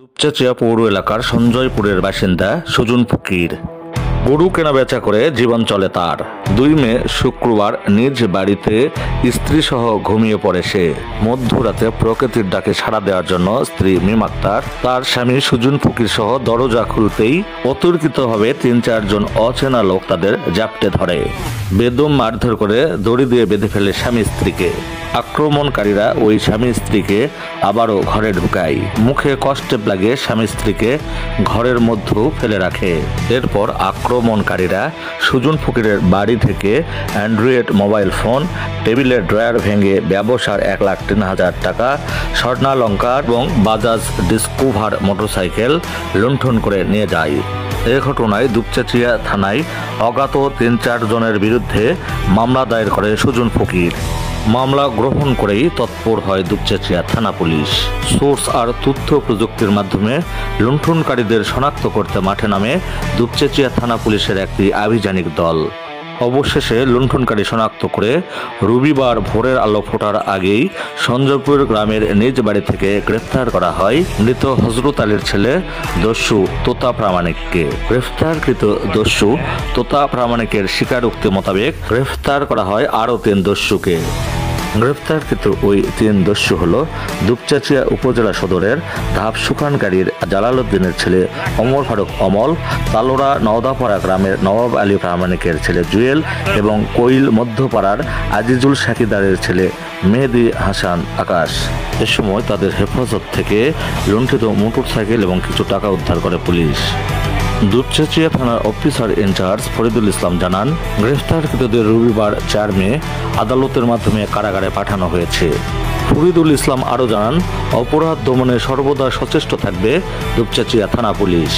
দুপচাঁচিয়া পৌর এলাকার সঞ্জয়পুরের বাসিন্দা সুজন ফকির। গরু কেনাবেচা করে জীবন চলে তার। 2 মে শুক্রবার নিজ বাড়িতে স্ত্রী সহ ঘুমিয়ে পড়ে সে। মধ্যরাতে প্রকৃতির ডাকে সাড়া দেওয়ার জন্য স্ত্রী মিম আক্তার তার স্বামী সুজন ফকির সহ দরজা খুলতেই অতর্কিতভাবে 3-4 জন অচেনা লোক তাদের জাপটে ধরে। বেদম মারধর করে দড়ি দিয়ে বেঁধে ফেলে স্বামী স্ত্রীকে। আক্রমণকারীরা ওই স্বামী স্ত্রীকে আবারও ঘরে ঢুকায়। মুখে কষ্টেপ লাগিয়ে স্বামী স্ত্রীকে ঘরের মধ্যেও ফেলে রাখে। এরপর আক্রমণকারীরা সুজন ফকিরের বাড়ি থেকে অ্যান্ড্রয়েড মোবাইল ফোন, টেবিলের ড্রয়ার ভেঙে ব্যবসার 1,03,000 টাকা, স্বর্ণালঙ্কার এবং বাজাজ ডিসকভার মোটরসাইকেল লুণ্ঠন করে নিয়ে যায়। এ ঘটনায় দুপচাঁচিয়া থানায় অজ্ঞাত 3-4 জনের বিরুদ্ধে মামলা দায়ের করে সুজন ফকির। মামলা গ্রহণ করেই তৎপর হয় দুপচাঁচিয়া থানা পুলিশ। সোর্স আর তথ্য প্রযুক্তির মাধ্যমে লুণ্ঠনকারীদের শনাক্ত করতে মাঠে নামে দুপচাঁচিয়া থানা পুলিশের একটি আভিযানিক দল। অবশেষে লুণ্ঠনকারী শনাক্ত করে রবিবার ভোরের আলো ফোটার আগেই সঞ্জয়পুর গ্রামের নিজ বাড়ি থেকে গ্রেফতার করা হয় মৃত হজরত আলীর ছেলে দস্যু তোতা প্রামাণিককে। গ্রেফতারকৃত দস্যু তোতা প্রামাণিকের স্বীকারোক্তি মোতাবেক গ্রেফতার করা হয় আরও 3 দস্যুকে। গ্রেফতারকৃত ওই 3 দস্যু হল দুপচাঁচিয়া উপজেলা সদরের ধাপসুখানগাড়ির জালাল উদ্দিনের ছেলে ওমর ফারুক অমল, তালোড়া নওদাপাড়া গ্রামের নবাব আলী প্রামাণিকের ছেলে জুয়েল এবং কোইল মধ্যপাড়ার আজিজুল সাকিদারের ছেলে মেহেদি হাসান আকাশ। এ সময় তাদের হেফাজত থেকে লুণ্ঠিত মোটরসাইকেল এবং কিছু টাকা উদ্ধার করে পুলিশ। দুপচাঁচিয়া থানার অফিসার ইনচার্জ ফরিদুল ইসলাম জানান, গ্রেফতারকৃতদের রবিবার 4 মে আদালতের মাধ্যমে কারাগারে পাঠানো হয়েছে। ফরিদুল ইসলাম আরও জানান, অপরাধ দমনে সর্বদা সচেষ্ট থাকবে দুপচাঁচিয়া থানা পুলিশ।